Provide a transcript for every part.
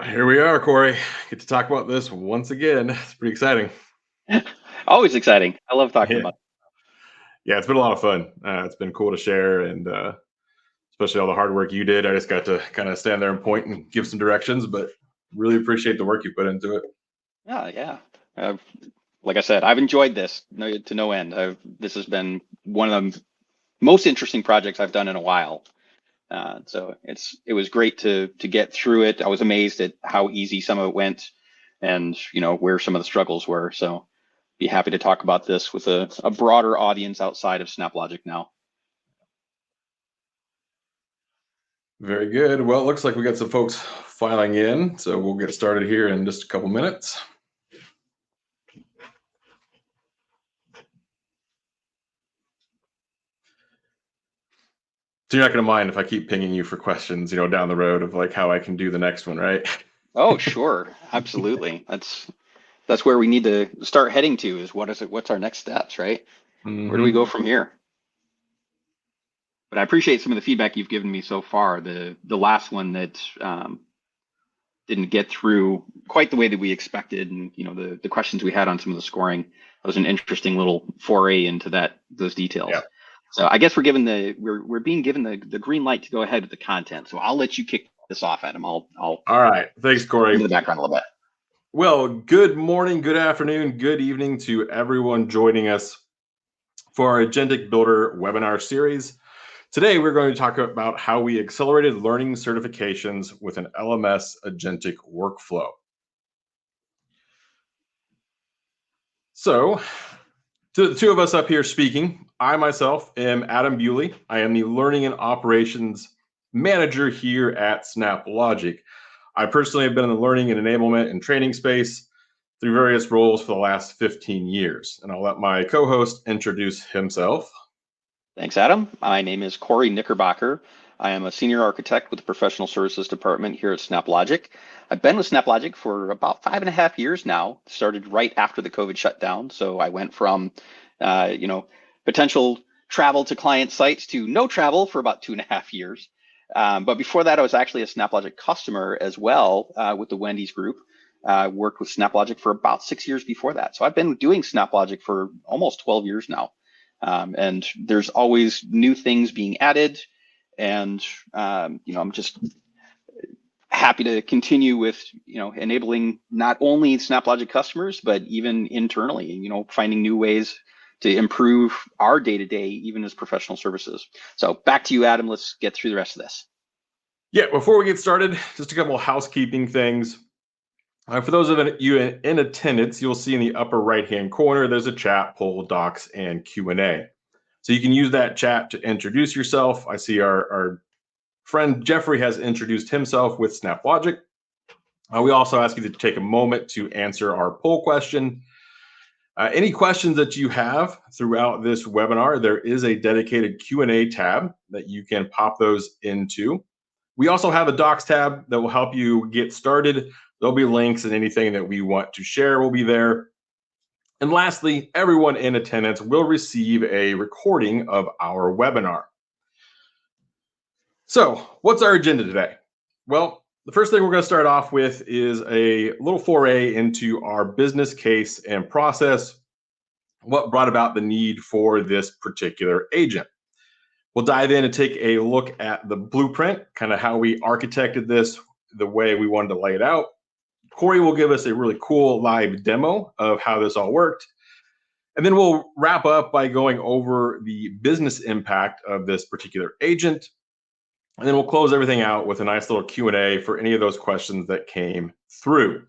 Here we are, Kory. Get to talk about this once again. It's pretty exciting. Always exciting. I love talking Yeah, about. yeah, it's been a lot of fun. It's been cool to share, and especially all the hard work you did. I just got to kind of stand there and point and give some directions, but really appreciate the work you put into it. Yeah, yeah. Like I said, I've enjoyed this to no end. This has been one of the most interesting projects I've done in a while. So it was great to get through it. I was amazed at how easy some of it went, and where some of the struggles were. So be happy to talk about this with a broader audience outside of SnapLogic now. Very good. Well, it looks like we got some folks filing in, so we'll get started here in just a couple minutes. So you're not going to mind if I keep pinging you for questions, down the road of like how I can do the next one, right? Oh, sure, absolutely. That's where we need to start heading to. Is what is it? What's our next steps, right? Where do we go from here? But I appreciate some of the feedback you've given me so far. The last one that didn't get through quite the way that we expected, and the questions we had on some of the scoring, that was an interesting little foray into those details. Yeah. So I guess we're being given the green light to go ahead with the content. So I'll let you kick this off, Adam. I'll All right. Thanks, Kory. into the background a little bit. Well, good morning, good afternoon, good evening to everyone joining us for our Agentic Builder webinar series. Today, we're going to talk about how we accelerated learning certifications with an LMS Agentic Workflow. So, to the two of us up here speaking, I myself am Adam Bewley. I am the Learning and Operations Manager here at SnapLogic. I personally have been in the learning and enablement and training space through various roles for the last 15 years. And I'll let my co-host introduce himself. Thanks, Adam. My name is Kory Knickerbocker. I am a senior architect with the professional services department here at SnapLogic. I've been with SnapLogic for about 5.5 years now. Started right after the COVID shutdown. So I went from, potential travel to client sites to no travel for about 2.5 years. But before that, I was actually a SnapLogic customer as well with the Wendy's group. Worked with SnapLogic for about 6 years before that. So I've been doing SnapLogic for almost 12 years now. And there's always new things being added. And, I'm just happy to continue with, enabling not only SnapLogic customers, but even internally, finding new ways to improve our day-to-day, even as professional services. So back to you, Adam. Let's get through the rest of this. Yeah, before we get started, just a couple of housekeeping things. For those of you in attendance, you'll see in the upper right-hand corner, there's a chat, poll, docs, and Q&A. So you can use that chat to introduce yourself. I see our friend Jeffrey has introduced himself with SnapLogic. We also ask you to take a moment to answer our poll question. Any questions that you have throughout this webinar, there is a dedicated Q&A tab that you can pop those into. We also have a docs tab that will help you get started. There'll be links and anything that we want to share will be there. And lastly, everyone in attendance will receive a recording of our webinar. So what's our agenda today? Well, the first thing we're going to start off with is a little foray into our business case and process, what brought about the need for this particular agent. We'll dive in and take a look at the blueprint, kind of how we architected this, the way we wanted to lay it out. Kory will give us a really cool live demo of how this all worked. And then we'll wrap up by going over the business impact of this particular agent. And then we'll close everything out with a nice little Q&A for any of those questions that came through.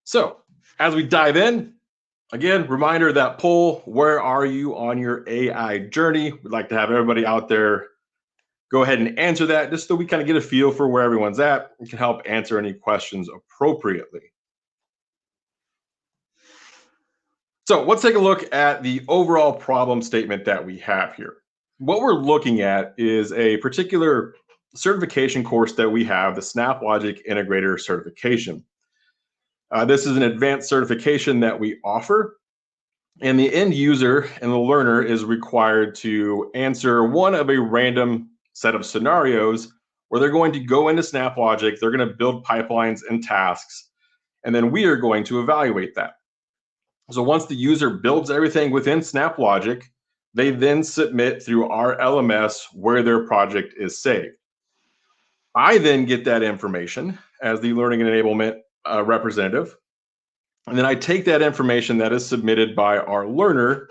So as we dive in, again, reminder that poll, where are you on your AI journey? We'd like to have everybody out there go ahead and answer that just so we kind of get a feel for where everyone's at and can help answer any questions appropriately. So let's take a look at the overall problem statement that we have here. What we're looking at is a particular certification course that we have, the SnapLogic Integrator Certification. This is an advanced certification that we offer, and the end user and the learner is required to answer one of a random set of scenarios where they're going to go into SnapLogic, they're going to build pipelines and tasks, and then we are going to evaluate that. So once the user builds everything within SnapLogic, they then submit through our LMS where their project is saved. I then get that information as the learning and enablement representative. And then I take that information that is submitted by our learner,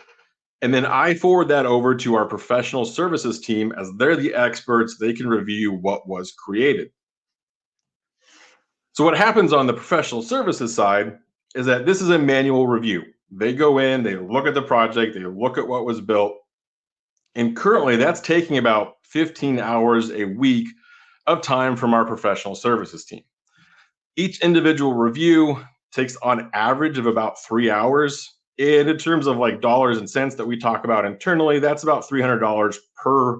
and then I forward that over to our professional services team as they're the experts. They can review what was created. So what happens on the professional services side is that this is a manual review. They go in, they look at the project, they look at what was built. And currently that's taking about 15 hours a week of time from our professional services team. Each individual review takes on average of about 3 hours. And in terms of like dollars and cents that we talk about internally, that's about $300 per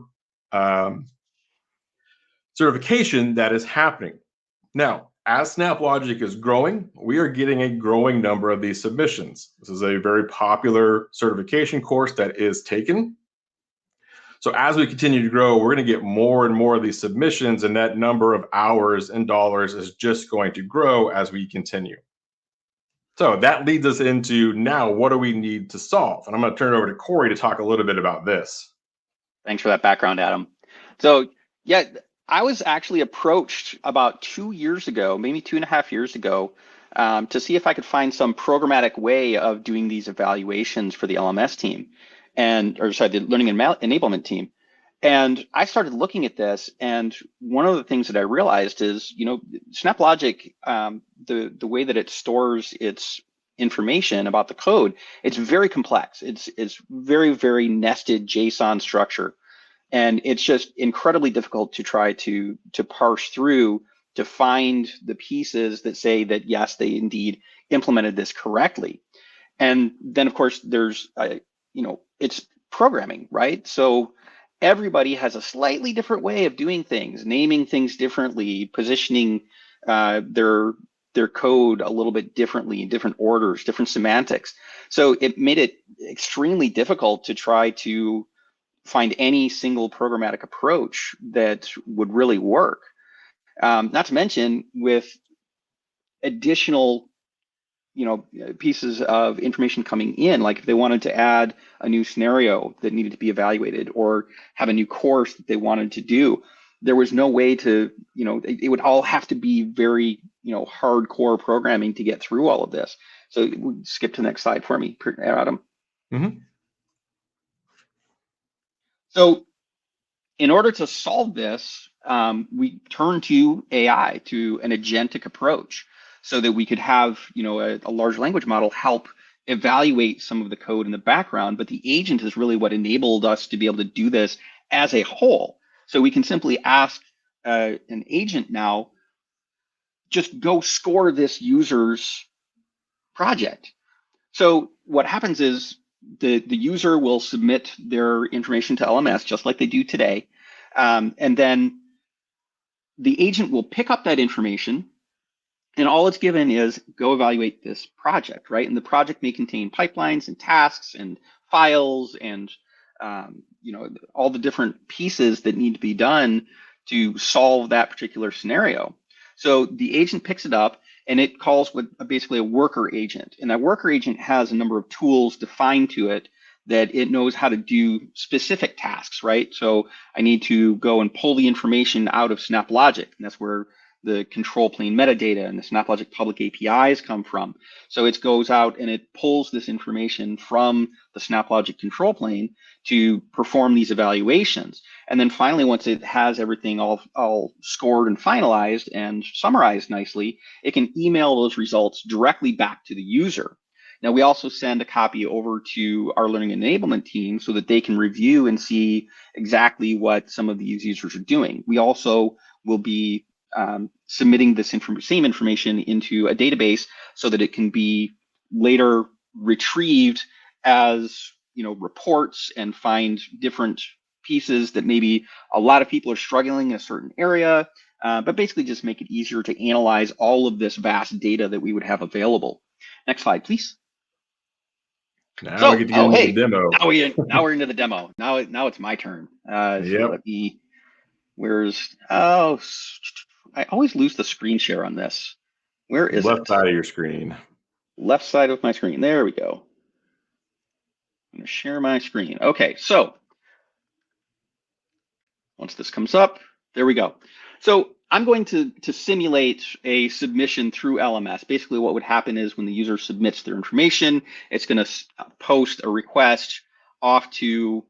certification that is happening. Now, as SnapLogic is growing, we are getting a growing number of these submissions. This is a very popular certification course that is taken. So as we continue to grow, we're going to get more and more of these submissions, and that number of hours and dollars is just going to grow as we continue. So that leads us into now, what do we need to solve? And I'm going to turn it over to Kory to talk a little bit about this. Thanks for that background, Adam. So yeah, I was actually approached about 2 years ago, maybe 2.5 years ago, to see if I could find some programmatic way of doing these evaluations for the LMS team, the learning and enablement team. And I started looking at this, and one of the things that I realized is, SnapLogic, the way that it stores its information about the code, it's very complex. It's very, very nested JSON structure. And it's just incredibly difficult to try to parse through to find the pieces that say that, yes, they indeed implemented this correctly. And then, of course, there's, it's programming, right? So everybody has a slightly different way of doing things, naming things differently, positioning their code a little bit differently, in different orders, different semantics. So it made it extremely difficult to try to find any single programmatic approach that would really work. Not to mention with additional pieces of information coming in, like if they wanted to add a new scenario that needed to be evaluated or have a new course that they wanted to do, there was no way to, it would all have to be very, hardcore programming to get through all of this. So skip to the next slide for me, Adam. Mm-hmm. So in order to solve this, we turn to AI, to an agentic approach, so that we could have, a large language model help evaluate some of the code in the background. But the agent is really what enabled us to be able to do this as a whole. So we can simply ask an agent now, just go score this user's project. So what happens is the user will submit their information to LMS just like they do today. And then the agent will pick up that information, and all it's given is go evaluate this project, right? And the project may contain pipelines and tasks and files and all the different pieces that need to be done to solve that particular scenario. So the agent picks it up, and it calls with basically a worker agent. And that worker agent has a number of tools defined to it that it knows how to do specific tasks, right? So I need to go and pull the information out of SnapLogic, and that's where the control plane metadata and the SnapLogic public APIs come from. So it goes out and it pulls this information from the SnapLogic control plane to perform these evaluations. And then finally, once it has everything all scored and finalized and summarized nicely, it can email those results directly back to the user. Now, we also send a copy over to our learning and enablement team so that they can review and see exactly what some of these users are doing. We also will be submitting this same information into a database so that it can be later retrieved as reports and find different pieces that maybe a lot of people are struggling in a certain area, but basically just make it easier to analyze all of this vast data that we would have available. Next slide, please. Now we get to get into the demo. Now we're into the demo. Now it's my turn. So let me Where's, oh, I always lose the screen share on this. Where is Left it? side of your screen. Left side of my screen. There we go. I'm going to share my screen. Okay, so once this comes up, there we go. So I'm going to simulate a submission through LMS. Basically, what would happen is when the user submits their information, it's going to post a request off to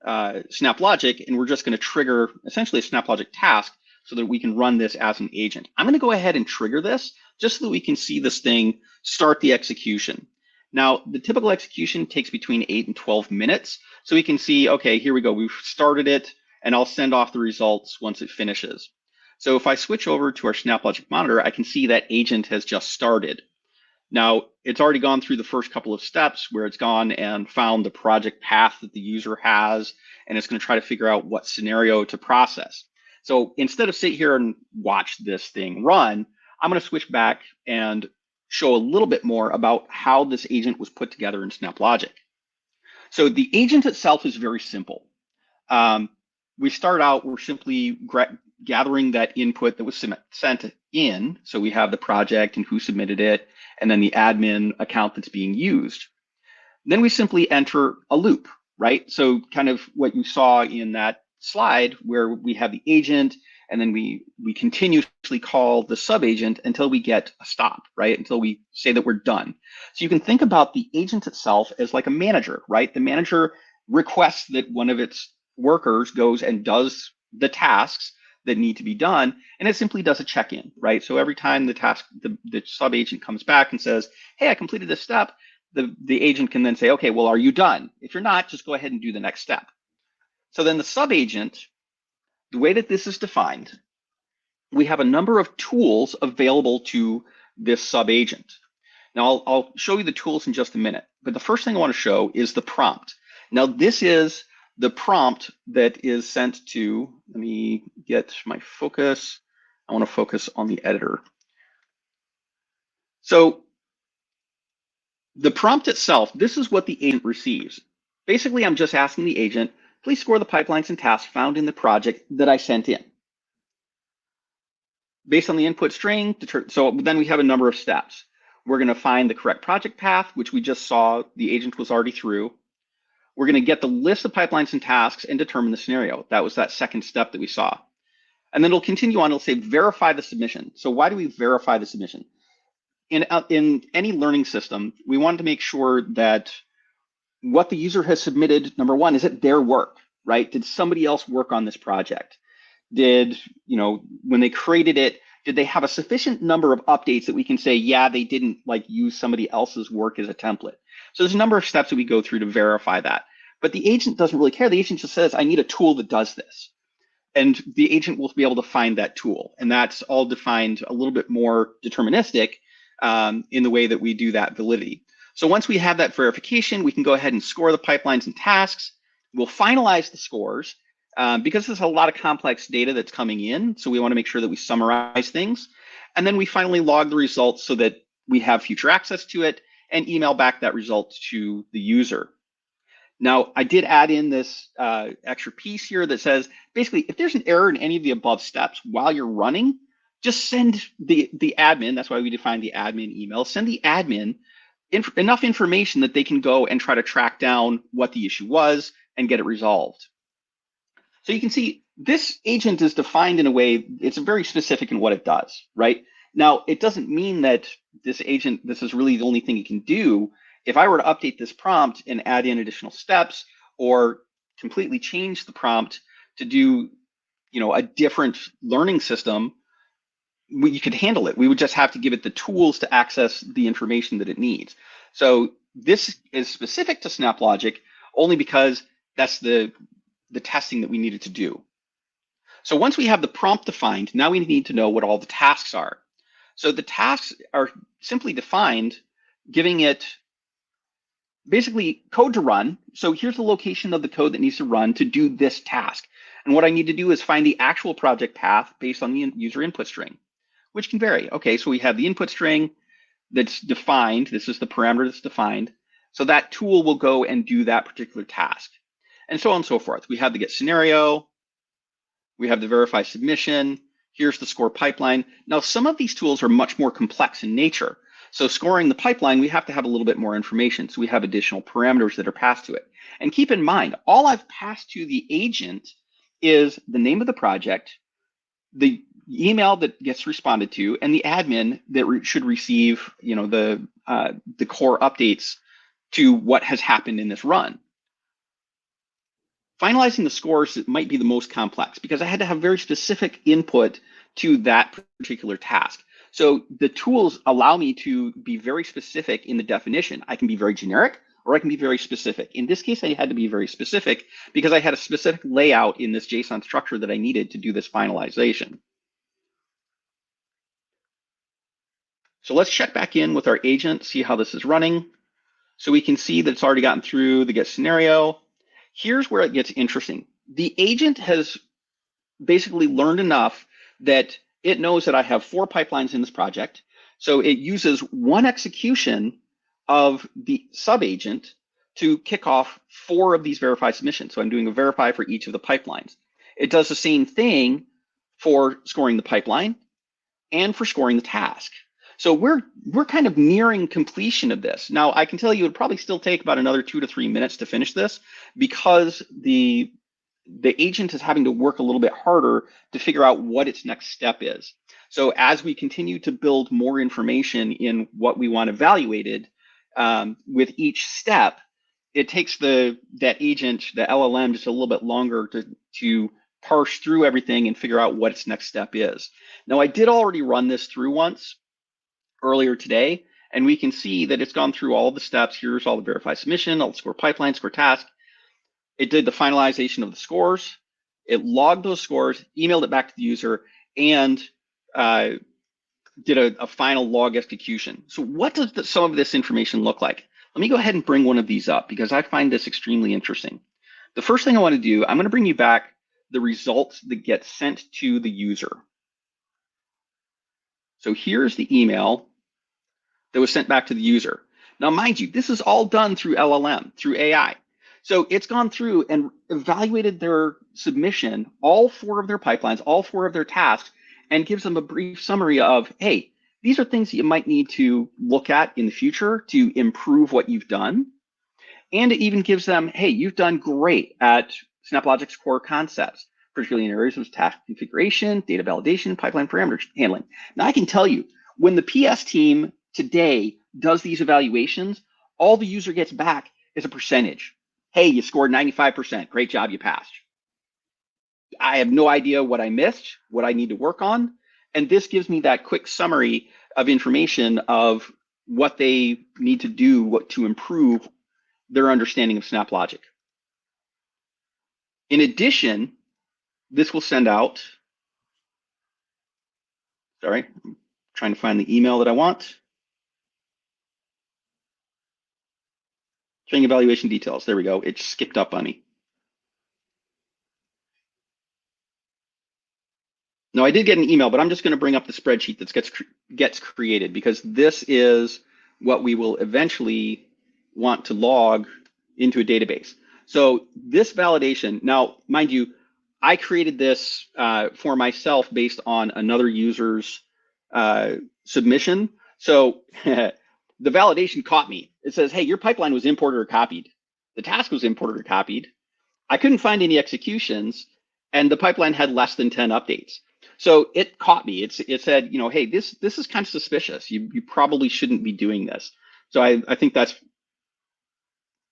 SnapLogic, and we're just going to trigger essentially a SnapLogic task so that we can run this as an agent. I'm going to go ahead and trigger this just so that we can see this thing start the execution. Now, the typical execution takes between 8 and 12 minutes. So we can see, okay, here we go. We've started it, and I'll send off the results once it finishes. So if I switch over to our SnapLogic monitor, I can see that agent has just started. Now, it's already gone through the first couple of steps where it's gone and found the project path that the user has, and it's going to try to figure out what scenario to process. So instead of sit here and watch this thing run, I'm going to switch back and show a little bit more about how this agent was put together in SnapLogic. So the agent itself is very simple. We start out, we're simply gathering that input that was sent in. So we have the project and who submitted it, and then the admin account that's being used. Then we simply enter a loop, right? So kind of what you saw in that slide where we have the agent, and then we continuously call the sub-agent until we get a stop, right? Until we say that we're done. So you can think about the agent itself as like a manager, right? The manager requests that one of its workers goes and does the tasks that need to be done, and it simply does a check-in, right? So every time the sub-agent comes back and says, hey, I completed this step, the agent can then say, okay, well, are you done? If you're not, just go ahead and do the next step. So then the sub-agent, the way that this is defined, we have a number of tools available to this sub-agent. Now, I'll show you the tools in just a minute, but the first thing I want to show is the prompt. Now, this is the prompt that is sent to, let me get my focus. I want to focus on the editor. So the prompt itself, this is what the agent receives. Basically, I'm just asking the agent, please score the pipelines and tasks found in the project that I sent in. Based on the input string, so then we have a number of steps. We're going to find the correct project path, which we just saw the agent was already through. We're going to get the list of pipelines and tasks and determine the scenario. That was that second step that we saw. And then it'll continue on. It'll say verify the submission. So why do we verify the submission? In any learning system, we wanted to make sure that what the user has submitted, number one, is it their work, right? Did somebody else work on this project? Did, when they created it, did they have a sufficient number of updates that we can say, yeah, they didn't use somebody else's work as a template? So there's a number of steps that we go through to verify that. But the agent doesn't really care. The agent just says, I need a tool that does this. And the agent will be able to find that tool. And that's all defined a little bit more deterministic in the way that we do that validity. So once we have that verification, we can go ahead and score the pipelines and tasks. We'll finalize the scores because there's a lot of complex data that's coming in. So we want to make sure that we summarize things. And then we finally log the results so that we have future access to it and email back that result to the user. Now, I did add in this extra piece here that says, basically, if there's an error in any of the above steps while you're running, just send the admin, that's why we define the admin email, send the admin enough information that they can go and try to track down what the issue was and get it resolved. So you can see this agent is defined in a way, it's very specific in what it does, right? Now, it doesn't mean that this agent, this is really the only thing it can do. If I were to update this prompt and add in additional steps or completely change the prompt to do, a different learning system, you could handle it. We would just have to give it the tools to access the information that it needs. So this is specific to SnapLogic only because that's the testing that we needed to do. So once we have the prompt defined, now we need to know what all the tasks are. So the tasks are simply defined, giving it basically code to run. So here's the location of the code that needs to run to do this task. And what I need to do is find the actual project path based on the user input string, which can vary. Okay, so we have the input string that's defined. This is the parameter that's defined. So that tool will go and do that particular task, and so on and so forth. We have the get scenario. We have the verify submission. Here's the score pipeline. Now, some of these tools are much more complex in nature. So scoring the pipeline, we have to have a little bit more information. So we have additional parameters that are passed to it. And keep in mind, all I've passed to the agent is the name of the project, the email that gets responded to, and the admin that should receive, the core updates to what has happened in this run. Finalizing the scores might be the most complex because I had to have very specific input to that particular task. So the tools allow me to be very specific in the definition. I can be very generic or I can be very specific. In this case, I had to be very specific because I had a specific layout in this JSON structure that I needed to do this finalization. So let's check back in with our agent, see how this is running. So we can see that it's already gotten through the get scenario. Here's where it gets interesting. The agent has basically learned enough that it knows that I have 4 pipelines in this project. So it uses one execution of the sub-agent to kick off 4 of these verify submissions. So I'm doing a verify for each of the pipelines. It does the same thing for scoring the pipeline and for scoring the task. So we're kind of nearing completion of this. Now, I can tell you it would probably still take about another 2 to 3 minutes to finish this because the agent is having to work a little bit harder to figure out what its next step is. So as we continue to build more information in what we want evaluated, with each step, it takes that agent, the LLM, just a little bit longer to parse through everything and figure out what its next step is. Now, I did already run this through once earlier today, and we can see that it's gone through all the steps. Here's all the verify submission, all the score pipeline, score task. It did the finalization of the scores. It logged those scores, emailed it back to the user, and did a final log execution. So what does some of this information look like? Let me go ahead and bring one of these up because I find this extremely interesting. The first thing I want to do, I'm going to bring you back the results that get sent to the user. So here's the email that was sent back to the user. Now, mind you, this is all done through LLM, through AI. So it's gone through and evaluated their submission, all 4 of their pipelines, all 4 of their tasks, and gives them a brief summary of, hey, these are things that you might need to look at in the future to improve what you've done. And it even gives them, hey, you've done great at SnapLogic's core concepts, particularly in areas of task configuration, data validation, pipeline parameter handling. Now, I can tell you, when the PS team today does these evaluations, all the user gets back is a percentage. Hey, you scored 95%. Great job, you passed. I have no idea what I missed, what I need to work on. And this gives me that quick summary of information of what they need to do to improve their understanding of SnapLogic. In addition, this will send out, sorry, I'm trying to find the email that I want. Training evaluation details. There we go. It skipped up on me. Now, I did get an email, but I'm just going to bring up the spreadsheet that gets created because this is what we will eventually want to log into a database. So this validation, now, mind you, I created this for myself based on another user's submission. So the validation caught me. It says, hey, your pipeline was imported or copied. The task was imported or copied. I couldn't find any executions, and the pipeline had less than 10 updates. So it caught me. It said, hey, this is kind of suspicious. You probably shouldn't be doing this. So I think that's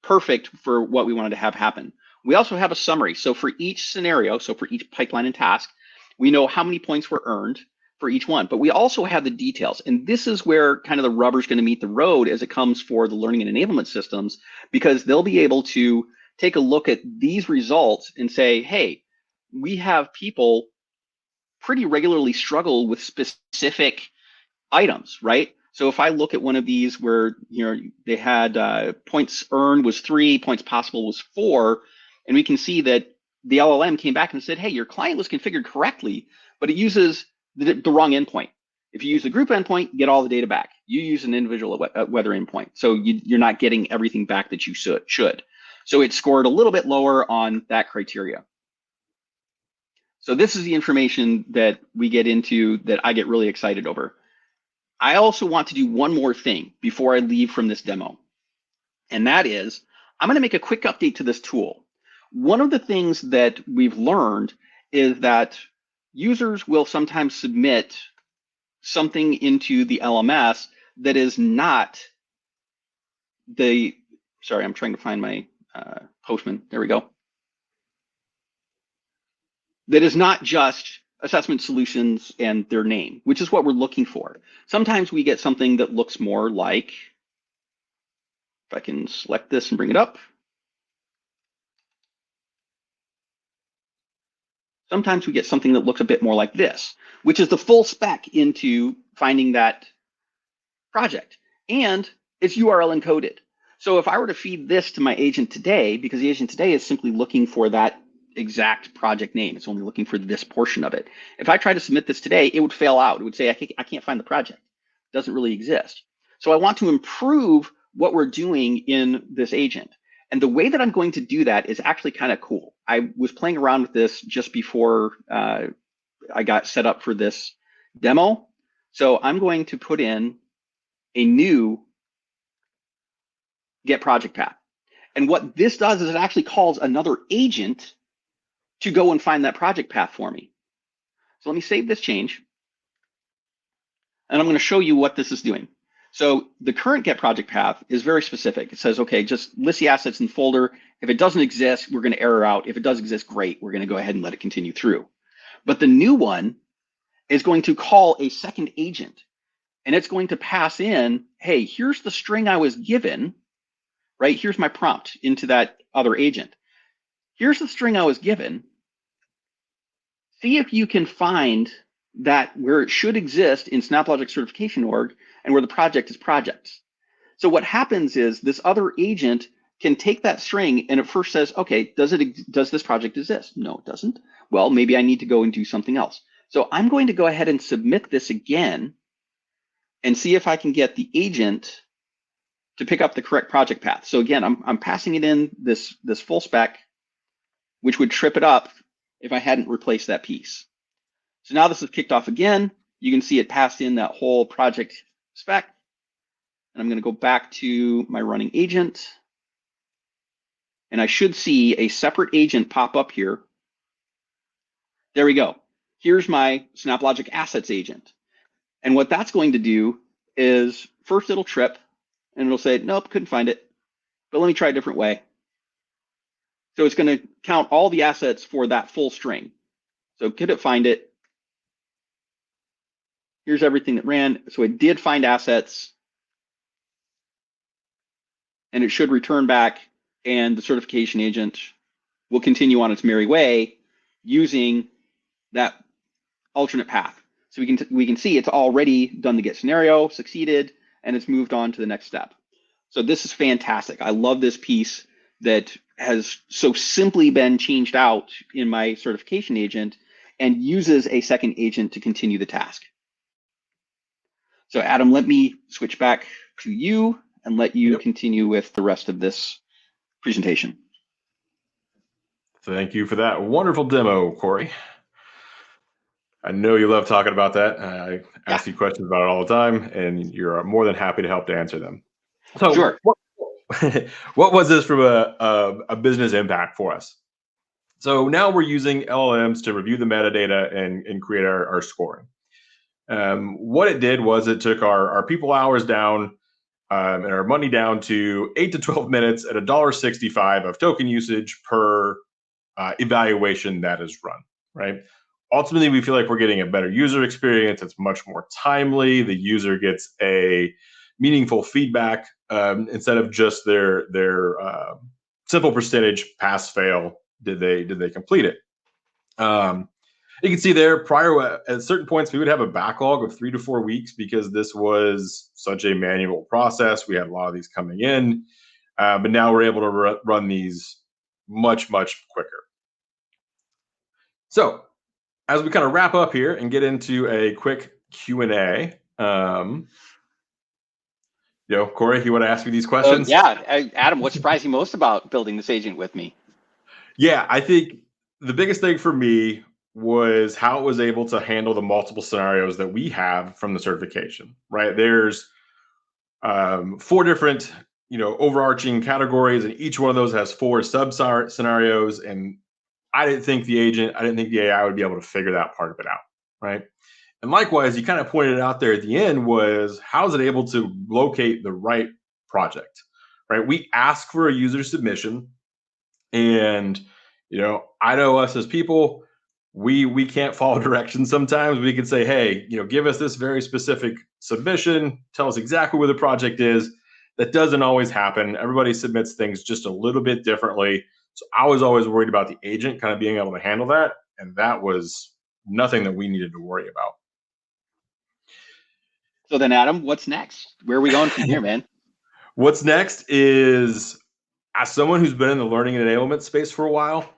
perfect for what we wanted to have happen. We also have a summary. So for each scenario, so for each pipeline and task, we know how many points were earned for each one, but we also have the details. And this is where kind of the rubber's going to meet the road as it comes for the learning and enablement systems, because they'll be able to take a look at these results and say, hey, we have people pretty regularly struggle with specific items, right? So if I look at one of these where they had points earned was 3, points possible was 4, and we can see that the LLM came back and said, hey, your client was configured correctly, but it uses the wrong endpoint. If you use the group endpoint, you get all the data back. You use an individual weather endpoint, so you're not getting everything back that you should. So it scored a little bit lower on that criteria. So this is the information that we get into that I get really excited over. I also want to do one more thing before I leave from this demo. And that is, I'm going to make a quick update to this tool. One of the things that we've learned is that users will sometimes submit something into the LMS that is not the, sorry, I'm trying to find my Postman. There we go. That is not just assessment solutions and their name, which is what we're looking for. Sometimes we get something that looks more like, if I can select this and bring it up. Sometimes we get something that looks a bit more like this, which is the full spec into finding that project. And it's URL encoded. So if I were to feed this to my agent today, because the agent today is simply looking for that exact project name, it's only looking for this portion of it. If I try to submit this today, it would fail out. It would say, I can't find the project. It doesn't really exist. So I want to improve what we're doing in this agent. And the way that I'm going to do that is actually kind of cool. I was playing around with this just before I got set up for this demo. So I'm going to put in a new get project path. And what this does is it actually calls another agent to go and find that project path for me. So let me save this change. And I'm going to show you what this is doing. So the current get project path is very specific. It says, okay, just list the assets in the folder. If it doesn't exist, we're going to error out. If it does exist, great. We're going to go ahead and let it continue through. But the new one is going to call a second agent. And it's going to pass in, hey, here's the string I was given, right? Here's my prompt into that other agent. Here's the string I was given. See if you can find that where it should exist in SnapLogic certification org and where the project is projects. So what happens is this other agent can take that string and it first says, okay, does this project exist? No, it doesn't. Well, maybe I need to go and do something else. So I'm going to go ahead and submit this again and see if I can get the agent to pick up the correct project path. So again, I'm passing it in this full spec, which would trip it up if I hadn't replaced that piece. So now this is kicked off again. You can see it passed in that whole project spec. And I'm going to go back to my running agent. And I should see a separate agent pop up here. There we go. Here's my SnapLogic assets agent. And what that's going to do is first it'll trip and it'll say, nope, couldn't find it. But let me try a different way. So it's going to count all the assets for that full string. So could it find it? Here's everything that ran. So it did find assets. And it should return back. And the certification agent will continue on its merry way using that alternate path. So we can see it's already done the get scenario, succeeded, and it's moved on to the next step. So this is fantastic. I love this piece that has so simply been changed out in my certification agent and uses a second agent to continue the task. So Adam, let me switch back to you and let you continue with the rest of this presentation. Thank you for that wonderful demo, Kory. I know you love talking about that. I ask you questions about it all the time, and you're more than happy to help to answer them. So sure. What was this from a business impact for us? So now we're using LLMs to review the metadata and create our scoring. What it did was it took our people hours down and our money down to 8 to 12 minutes at $1.65 of token usage per evaluation that is run, right? Ultimately, we feel like we're getting a better user experience. It's much more timely. The user gets a meaningful feedback instead of just their simple percentage pass fail. Did they complete it? You can see there prior at certain points we would have a backlog of 3 to 4 weeks because this was such a manual process. We had a lot of these coming in, but now we're able to run these much quicker. So as we kind of wrap up here and get into a quick Q&A, Kory, you want to ask me these questions? Adam, what surprised you most about building this agent with me? Yeah, I think the biggest thing for me was how it was able to handle the multiple scenarios that we have from the certification, right? There's 4 different, overarching categories, and each one of those has 4 sub scenarios. And I didn't think the AI would be able to figure that part of it out, right? And likewise, you kind of pointed out there at the end was how is it able to locate the right project, right? We ask for a user submission, and I know us as people, we can't follow directions sometimes. We can say, hey, give us this very specific submission, tell us exactly where the project is. That doesn't always happen. Everybody submits things just a little bit differently. So I was always worried about the agent kind of being able to handle that, and that was nothing that we needed to worry about. So then, Adam, what's next? Where are we going from here, man? What's next is, as someone who's been in the learning and enablement space for a while,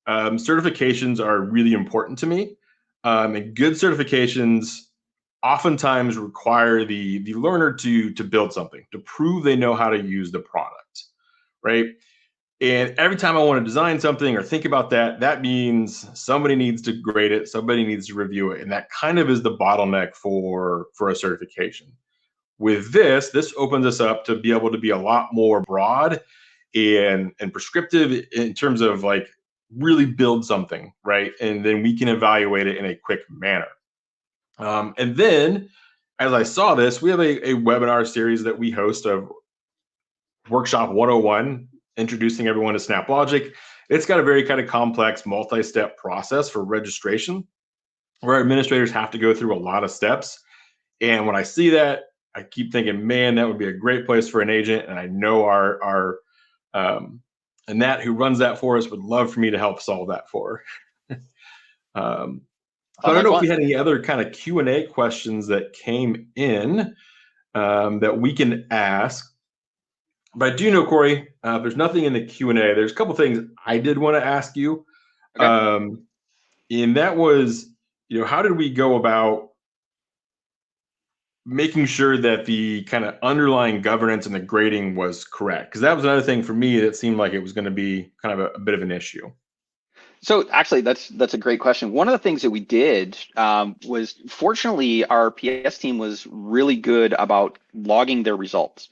certifications are really important to me. And good certifications oftentimes require the learner to build something, to prove they know how to use the product, right? And every time I want to design something or think about that, that means somebody needs to grade it, somebody needs to review it. And that kind of is the bottleneck for a certification. With this opens us up to be able to be a lot more broad and prescriptive in terms of like really build something, right? And then we can evaluate it in a quick manner. And then as I saw this, we have a webinar series that we host of Workshop 101, introducing everyone to SnapLogic. It's got a very kind of complex multi-step process for registration where administrators have to go through a lot of steps. And when I see that, I keep thinking, man, that would be a great place for an agent. And I know our Annette, who runs that for us, would love for me to help solve that for her. So I don't know if we had any other kind of Q&A questions that came in that we can ask. But I do know, Kory, there's nothing in the Q&A. There's a couple things I did want to ask you. Okay. And that was, how did we go about making sure that the kind of underlying governance and the grading was correct? Because that was another thing for me that seemed like it was going to be kind of a bit of an issue. So actually, that's a great question. One of the things that we did was, fortunately, our PS team was really good about logging their results.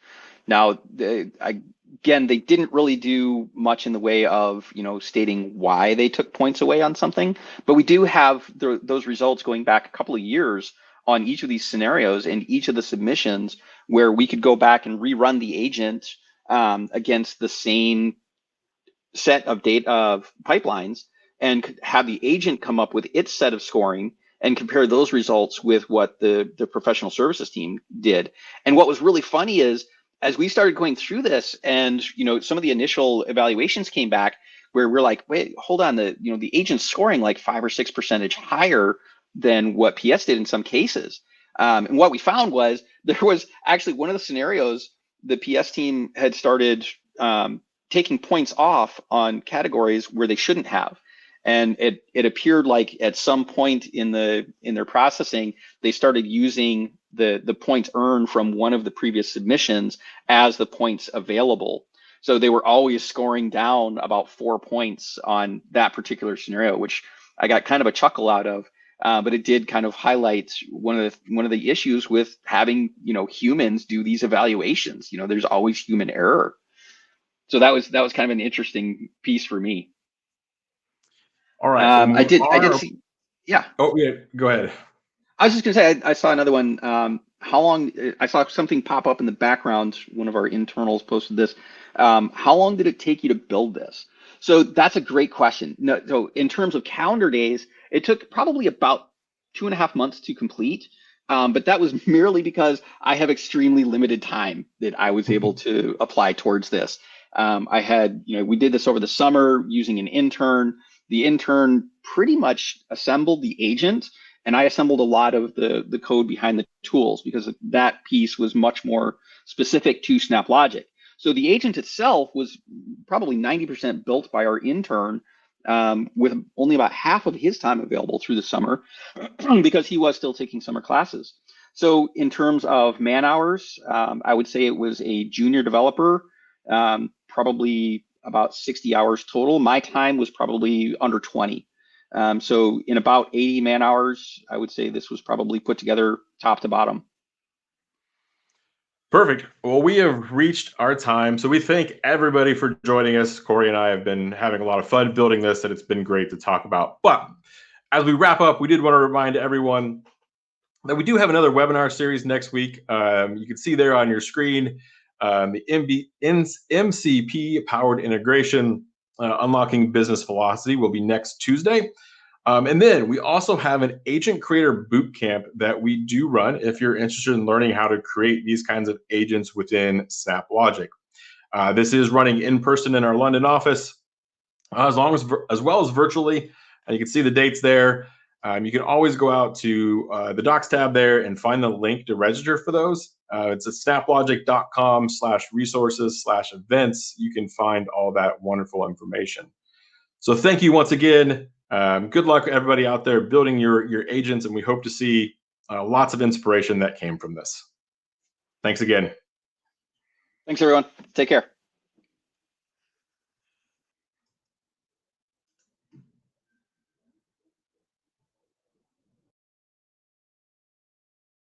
Now, again, they didn't really do much in the way of stating why they took points away on something, but we do have those results going back a couple of years on each of these scenarios and each of the submissions, where we could go back and rerun the agent against the same set of data pipelines and have the agent come up with its set of scoring and compare those results with what the professional services team did. And what was really funny is, as we started going through this, and some of the initial evaluations came back where we're like, wait, hold on, the agent's scoring like 5 or 6% higher than what PS did in some cases. And what we found was there was actually one of the scenarios the PS team had started taking points off on categories where they shouldn't have. And it appeared like at some point in their processing, they started using the points earned from one of the previous submissions as the points available. So they were always scoring down about 4 points on that particular scenario, which I got kind of a chuckle out of. But it did kind of highlight one of the issues with having humans do these evaluations. There's always human error. So that was kind of an interesting piece for me. All right. I did see. Yeah. Oh yeah. Go ahead. I was just gonna say I saw another one. How long? I saw something pop up in the background. One of our internals posted this. How long did it take you to build this? So that's a great question. No, so in terms of calendar days, it took probably about 2.5 months to complete. But that was merely because I have extremely limited time that I was able to apply towards this. I had, we did this over the summer using an intern. The intern pretty much assembled the agent, and I assembled a lot of the code behind the tools because that piece was much more specific to SnapLogic. So the agent itself was probably 90% built by our intern, with only about half of his time available through the summer because he was still taking summer classes. So in terms of man hours, I would say it was a junior developer, probably about 60 hours total. My time was probably under 20. So in about 80 man hours, I would say this was probably put together top to bottom. Perfect. Well, we have reached our time. So we thank everybody for joining us. Kory and I have been having a lot of fun building this, and it's been great to talk about. But as we wrap up, we did want to remind everyone that we do have another webinar series next week. You can see there on your screen, the MCP powered integration, unlocking business velocity will be next Tuesday. And then we also have an agent creator bootcamp that we do run if you're interested in learning how to create these kinds of agents within SnapLogic. This is running in person in our London office, as well as virtually. And you can see the dates there. You can always go out to the docs tab there and find the link to register for those. It's at snaplogic.com/resources/events. You can find all that wonderful information. So thank you once again. Good luck, everybody out there building your agents, and we hope to see lots of inspiration that came from this. Thanks again. Thanks, everyone. Take care.